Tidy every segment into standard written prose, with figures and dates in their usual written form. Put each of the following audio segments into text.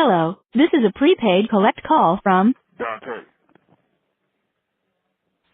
Hello, this is a prepaid collect call from Dante.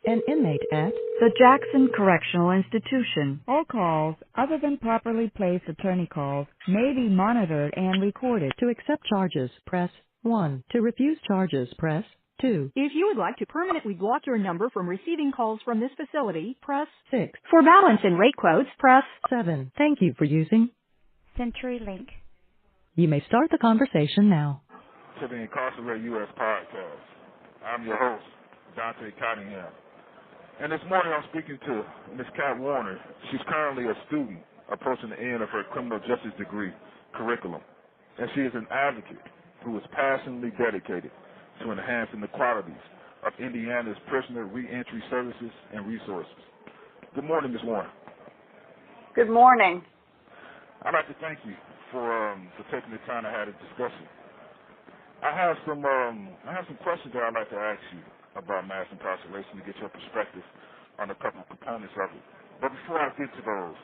An inmate at the Jackson Correctional Institution. All calls, other than properly placed attorney calls, may be monitored and recorded. To accept charges, press 1. To refuse charges, press 2. If you would like to permanently block your number from receiving calls from this facility, press 6. for balance and rate quotes, press 7. Thank you for using CenturyLink. You may start the conversation now. To the Incarcerate U.S. podcast. I'm your host, Dante Cottingham. And this morning I'm speaking to Ms. Kat Warner. She's currently a student approaching the end of her criminal justice degree curriculum. And she is an advocate who is passionately dedicated to enhancing the qualities of Indiana's prisoner reentry services and resources. Good morning, Ms. Warner. Good morning. I'd like to thank you for taking the time to have a discussion. I have some questions that I'd like to ask you about mass incarceration to get your perspective on a couple of components of it. But before I get to those,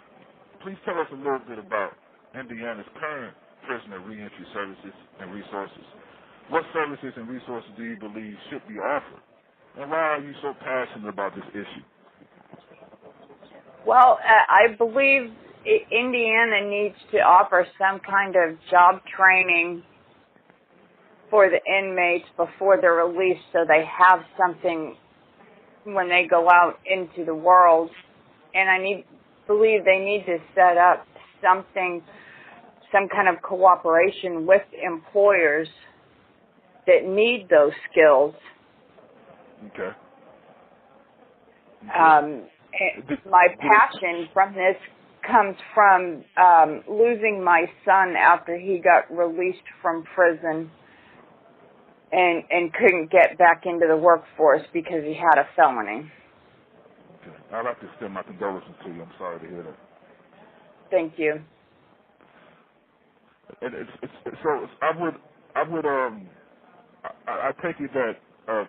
please tell us a little bit about Indiana's current prisoner reentry services and resources. What services and resources do you believe should be offered? And why are you so passionate about this issue? Well, I believe Indiana needs to offer some kind of job training for the inmates before they're released so they have something when they go out into the world. And I believe they need to set up some kind of cooperation with employers that need those skills. Okay. My passion from this comes from losing my son after he got released from prison and couldn't get back into the workforce because he had a felony. Okay. I'd like to extend my condolences to you. I'm sorry to hear that. Thank you. And I take it that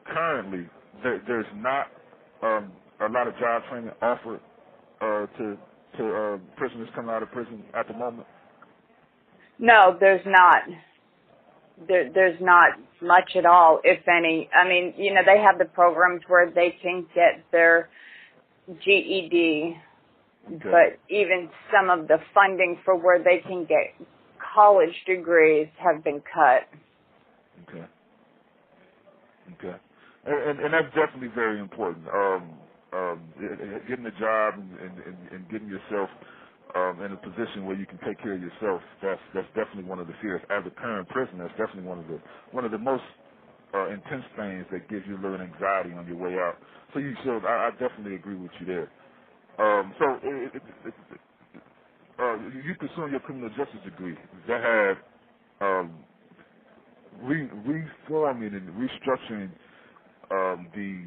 currently there's not a lot of job training offered to prisoners coming out of prison at the moment? No, there's not. There's not much at all, if any. I mean, they have the programs where they can get their GED, okay. But even some of the funding for where they can get college degrees have been cut. Okay. Okay. And that's definitely very important. Getting a job and getting yourself in a position where you can take care of yourself, that's definitely one of the fears. As a current prisoner, that's definitely one of the most intense things that gives you a little anxiety on your way out. So I definitely agree with you there. You pursuing your criminal justice degree that had reforming and restructuring the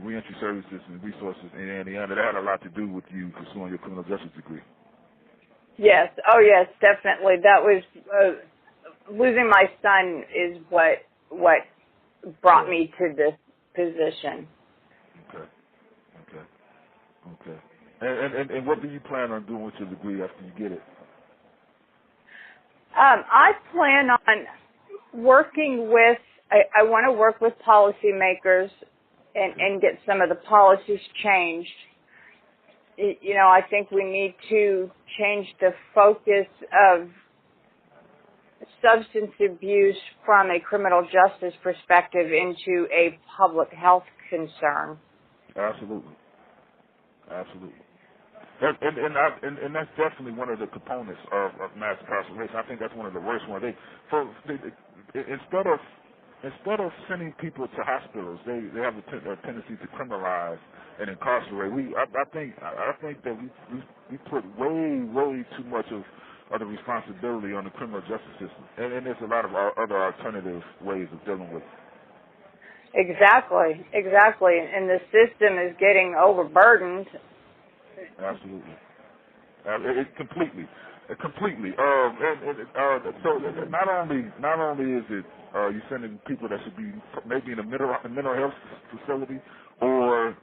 reentry services and resources in Indiana. That had a lot to do with you pursuing your criminal justice degree. Yes. Oh, yes, definitely. That was losing my son is what brought me to this position. Okay. And what do you plan on doing with your degree after you get it? I plan on working with. I want to work with policymakers and get some of the policies changed. I think we need to change the focus of substance abuse from a criminal justice perspective into a public health concern. Absolutely. And that's definitely one of the components of mass incarceration. I think that's one of the worst ones. Instead of sending people to hospitals, they have a tendency to criminalize and incarcerate. I think that we put way too much of the responsibility on the criminal justice system, and there's a lot of other alternative ways of dealing with it. Exactly, and the system is getting overburdened. Absolutely, completely. So not only is it you sending people that should be maybe in a mental health facility or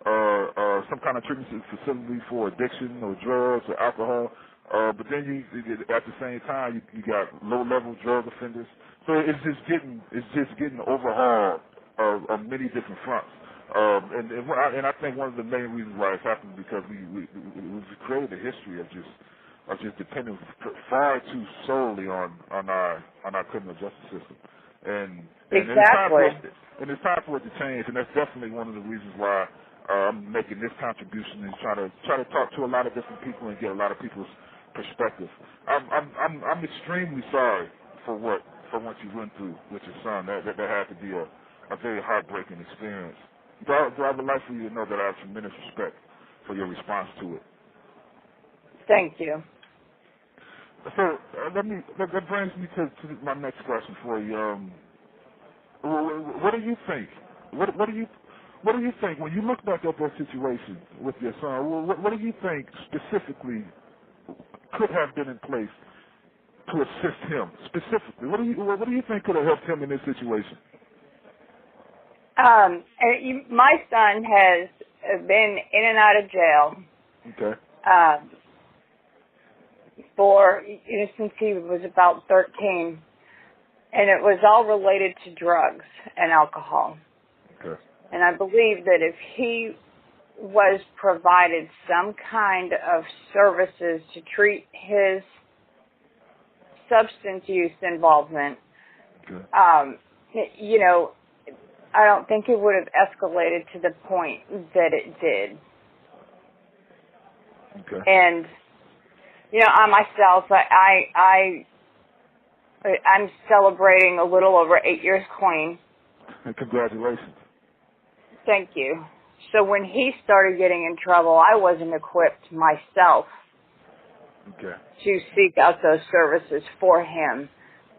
some kind of treatment facility for addiction or drugs or alcohol, But then at the same time, you got low-level drug offenders. So it's just getting overhauled on many different fronts. And I think one of the main reasons why it's happened is because we've created a history of just depending far too solely on our criminal justice system. And Exactly. it's time for it to change, and that's definitely one of the reasons why I'm making this contribution and try to talk to a lot of different people and get a lot of people's perspective. I'm extremely sorry for what you went through with your son. That had to be a very heartbreaking experience. But I would like for you to know that I have tremendous respect for your response to it. Thank you. So that brings me to my next question for you. What do you think? What do you think when you look back at that situation with your son? What do you think specifically could have been in place to assist him? Specifically, what do you think could have helped him in this situation? My son has been in and out of jail. Okay. Since he was about 13, and it was all related to drugs and alcohol. Okay. And I believe that if he was provided some kind of services to treat his substance use involvement, okay. I don't think it would have escalated to the point that it did. Okay. And I myself, I'm celebrating a little over 8 years clean. Congratulations. Thank you. So when he started getting in trouble, I wasn't equipped myself okay. to seek out those services for him.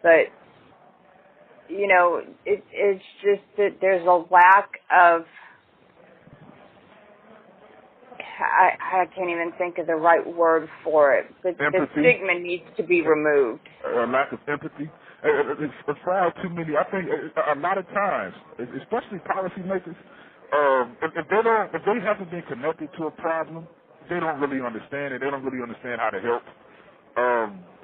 But, it's just that there's a lack of, I can't even think of the right word for it, but the stigma needs to be removed. A lack of empathy. It's far too many. I think a lot of times, especially policymakers, if they haven't been connected to a problem, they don't really understand it. They don't really understand how to help.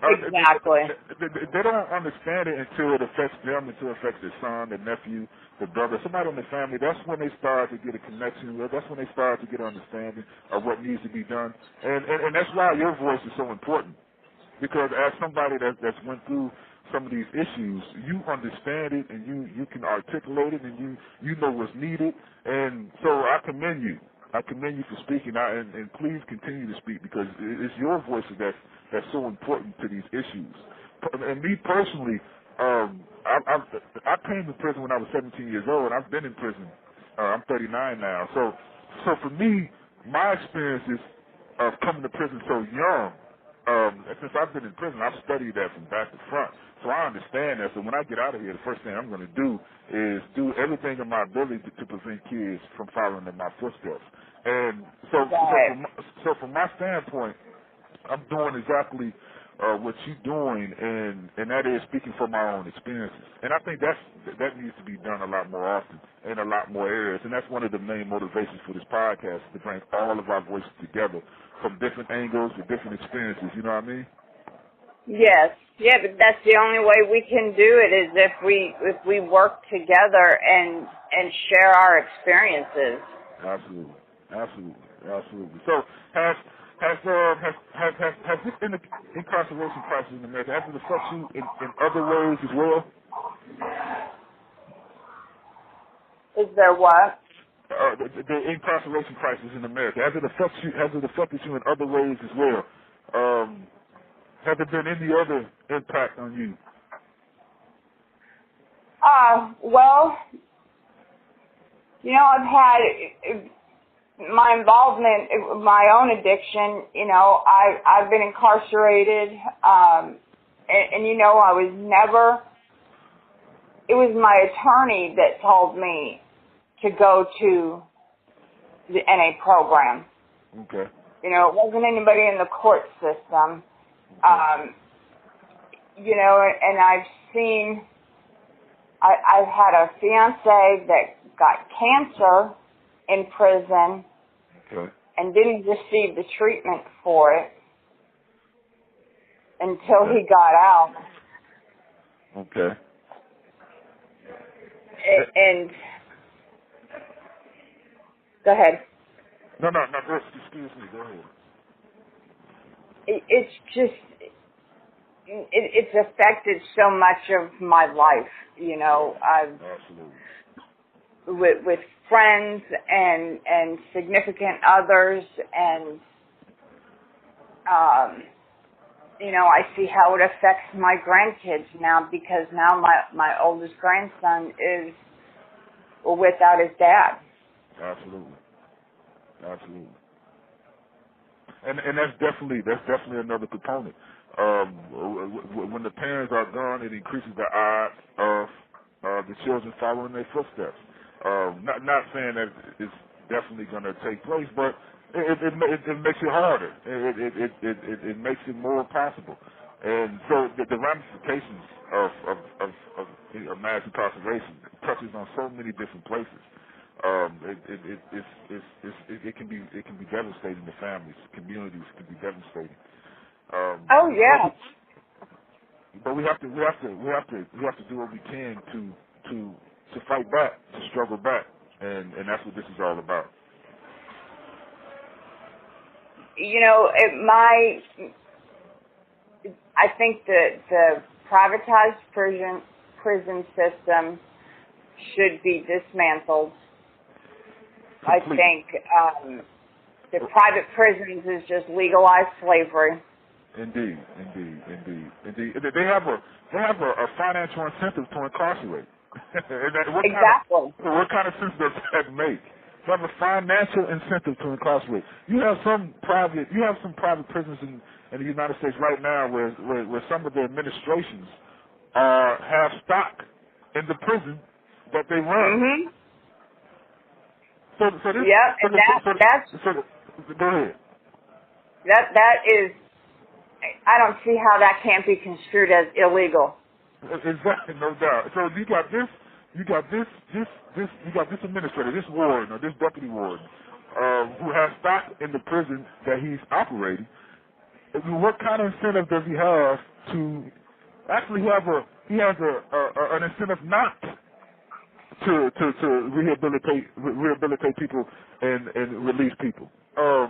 Exactly. They don't understand it until it affects them, until it affects their son, their nephew, their brother, somebody in the family. That's when they start to get a connection with. That's when they start to get an understanding of what needs to be done. And that's why your voice is so important. Because as somebody that's went through some of these issues, you understand it and you can articulate it and you know what's needed. And so I commend you. I commend you for speaking out, and please continue to speak because it's your voice that's so important to these issues. And me personally, I came to prison when I was 17 years old, and I've been in prison. I'm 39 now. So for me, my experiences of coming to prison so young, since I've been in prison, I've studied that from back to front. So I understand that. So when I get out of here, the first thing I'm going to do is do everything in my ability to prevent kids from following in my footsteps. And so from my standpoint, I'm doing exactly what you're doing, and that is speaking from my own experiences. And I think that needs to be done a lot more often in a lot more areas. And that's one of the main motivations for this podcast, to bring all of our voices together from different angles with different experiences. You know what I mean? Yes. Yeah, but that's the only way we can do it is if we work together and share our experiences. Absolutely. So has this incarceration crisis in America, has it affected you in other ways as well? Is there what? The incarceration crisis in America, has it affected you in other ways as well? Has there been any other impact on you? Well, I've had my involvement, my own addiction. I've been incarcerated, and it was my attorney that told me to go to the NA program. Okay. It wasn't anybody in the court system. And I've had a fiance that got cancer in prison okay. and didn't receive the treatment for it. until he got out. Okay. And go ahead. No, excuse me. Go ahead. It's just, it's affected so much of my life. You know, Absolutely. With friends and significant others, and you know, I see how it affects my grandkids now, because now my oldest grandson is without his dad. Absolutely. And that's definitely another component. When the parents are gone, it increases the odds of the children following their footsteps. Not saying that it's definitely going to take place, but it makes it harder. It makes it more possible. And so the ramifications of mass incarceration touches on so many different places. It can be devastating to families, communities. It can be devastating. Oh yeah. But we have to do what we can to fight back, to struggle back, and that's what this is all about. You know, I think the privatized prison system should be dismantled. I think the private prisons is just legalized slavery. Indeed. They have a financial incentive to incarcerate. Exactly. What kind of sense does that make? You have a financial incentive to incarcerate. You have some private prisons in the United States right now where some of the administrations have stock in the prison that they run. Mm-hmm. So go ahead. That is, I don't see how that can't be construed as illegal. Exactly, no doubt. So you got this administrator, this warden or this deputy warden, who has stock in the prison that he's operating. What kind of incentive does he have to actually he has an incentive not to rehabilitate people and release people.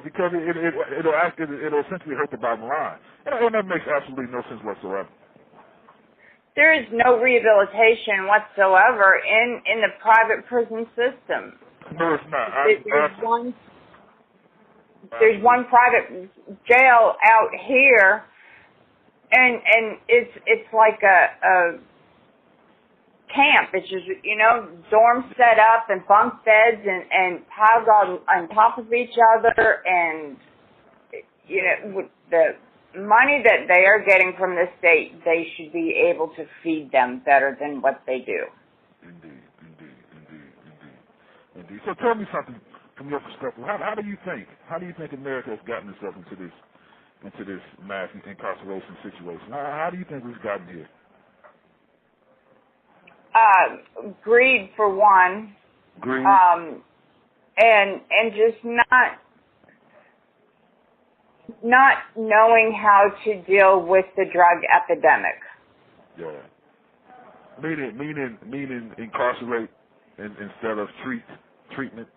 Because it'll essentially hurt the bottom line. And that makes absolutely no sense whatsoever. There is no rehabilitation whatsoever in the private prison system. No, it's not. There's one private jail out here, and it's like a camp. It's just, you know, dorms set up and bunk beds and piled on top of each other, and you know, with the money that they are getting from the state, they should be able to feed them better than what they do. Indeed. So tell me something from your perspective. How do you think America has gotten itself into this mass incarceration situation? How do you think we've gotten here? Greed for one. Greed. And just not knowing how to deal with the drug epidemic. Yeah. Meaning incarcerate instead of treatment.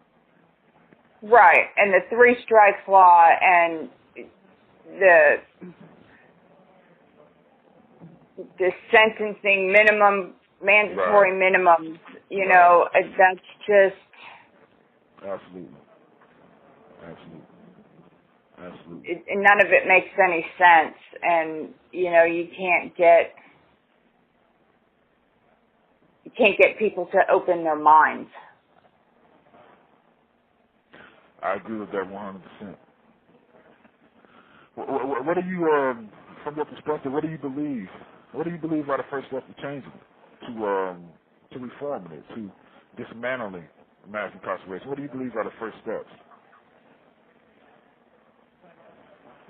Right, and the 3 strikes law and the sentencing mandatory minimums, you know, that's just... Absolutely. None of it makes any sense, and, you know, you can't get people to open their minds. I agree with that 100%. What do you, from your perspective, what do you believe? What do you believe are the first steps to changing it, to reforming it, to dismantling mass incarceration? What do you believe are the first steps?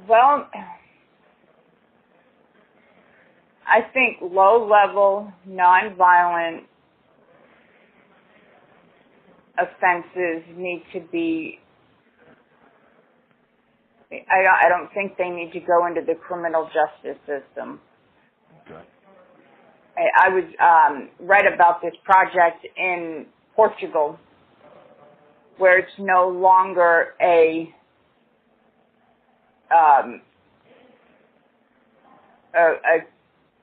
Well, I think low-level, nonviolent offenses need to be I don't think they need to go into the criminal justice system. Okay. I was read about this project in Portugal, where it's no longer a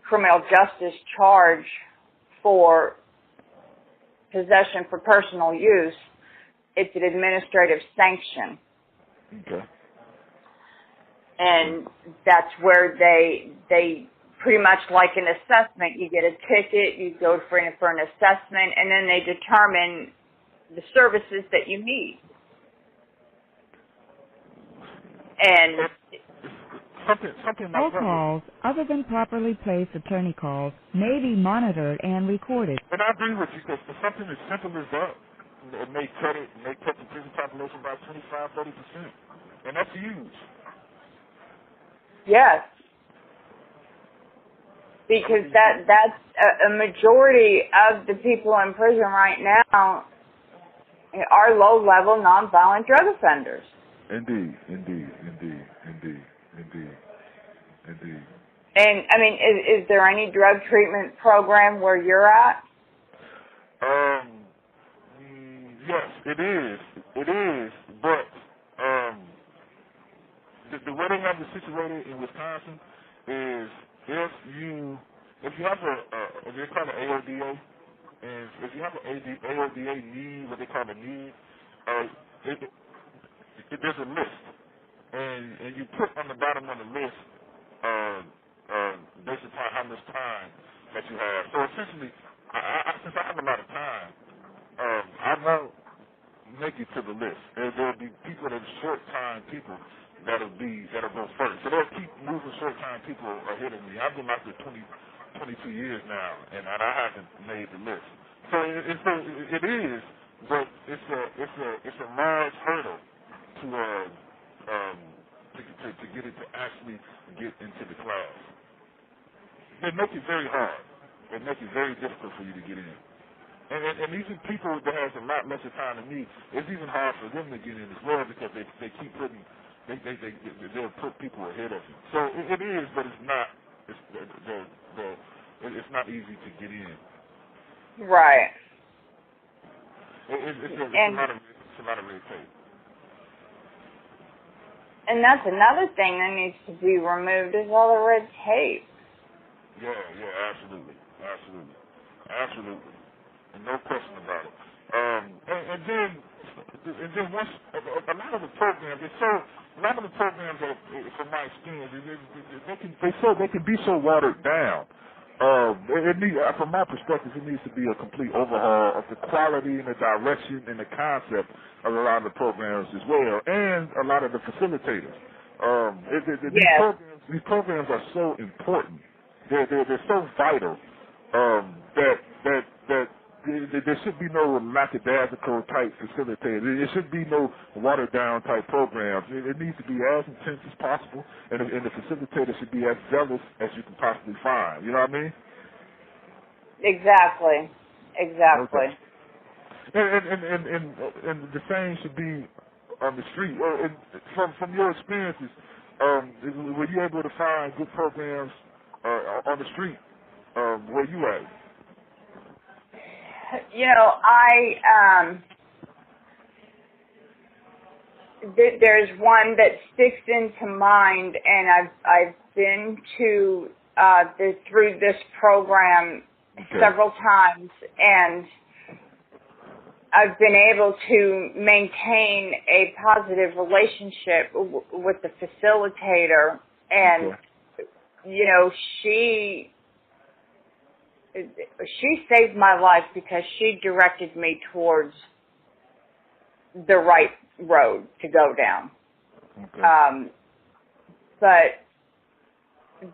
criminal justice charge for possession for personal use. It's an administrative sanction. Okay. And that's where they pretty much like an assessment. You get a ticket, you go for an assessment, and then they determine the services that you need. And all calls other than properly placed attorney calls may be monitored and recorded. And I agree with you, because for something as simple as that, it may cut the prison population by 25-30%. And that's huge. yes, because that's a majority of the people in prison right now are low-level, nonviolent drug offenders. Indeed. And, I mean, is there any drug treatment program where you're at? Yes, it is, but the way they have it situated in Wisconsin is if you have a they call it AODA, and if you have an AODA need, what they call a need, there's a list, and you put on the bottom of the list based upon how much time that you have. So essentially, since I have a lot of time, I won't make it to the list. There'll be people that are short-time people that'll go first. So they'll keep moving short-time people ahead of me. I've been out there 22 years now, and I haven't made the list. So it is, but it's a large hurdle to get it to actually get into the class. They make it very hard. They make it very difficult for you to get in. And even people that has a lot less time than me, it's even hard for them to get in as well, because they keep putting they'll put people ahead of you. So it is, but it's not. It's not easy to get in. Right. It's a lot of red tape. And that's another thing that needs to be removed is all the red tape. Yeah, absolutely. And no question about it. And then once a lot of the programs, from my experience, they can be so watered down. From my perspective, it needs to be a complete overhaul of the quality and the direction and the concept of a lot of the programs as well, and a lot of the facilitators. These programs are so important. They're so vital that there should be no lackadaisical type facilitator. There should be no watered down type programs. It needs to be as intense as possible, and the facilitator should be as zealous as you can possibly find. You know what I mean? Exactly. Okay. And the same should be on the street. From your experiences, were you able to find good programs on the street? Where you at? You know, there's one that sticks into mind, and I've been to through this program several times, and I've been able to maintain a positive relationship with the facilitator, and you know, she saved my life because she directed me towards the right road to go down. Okay. But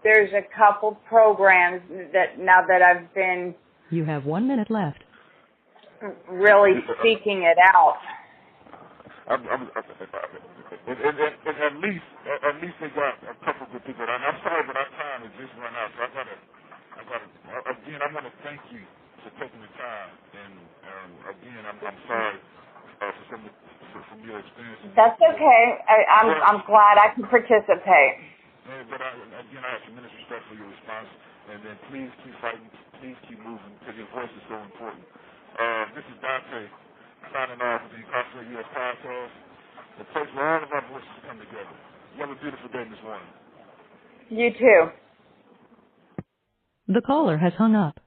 there's a couple programs that now that I've been... You have 1 minute left. ...really seeking it out. At least they got a couple good people. And I'm sorry, but our time has just run out, so I want to thank you for taking the time. And again, I'm sorry from your experience. That's okay. I'm glad I can participate. But again, I have tremendous respect for your response. And then please keep fighting. Please keep moving because your voice is so important. This is Advocay signing off with the Incarcerate U.S. podcast, the place where all of our voices come together. You have a beautiful day, Ms. Warren. You too. The caller has hung up.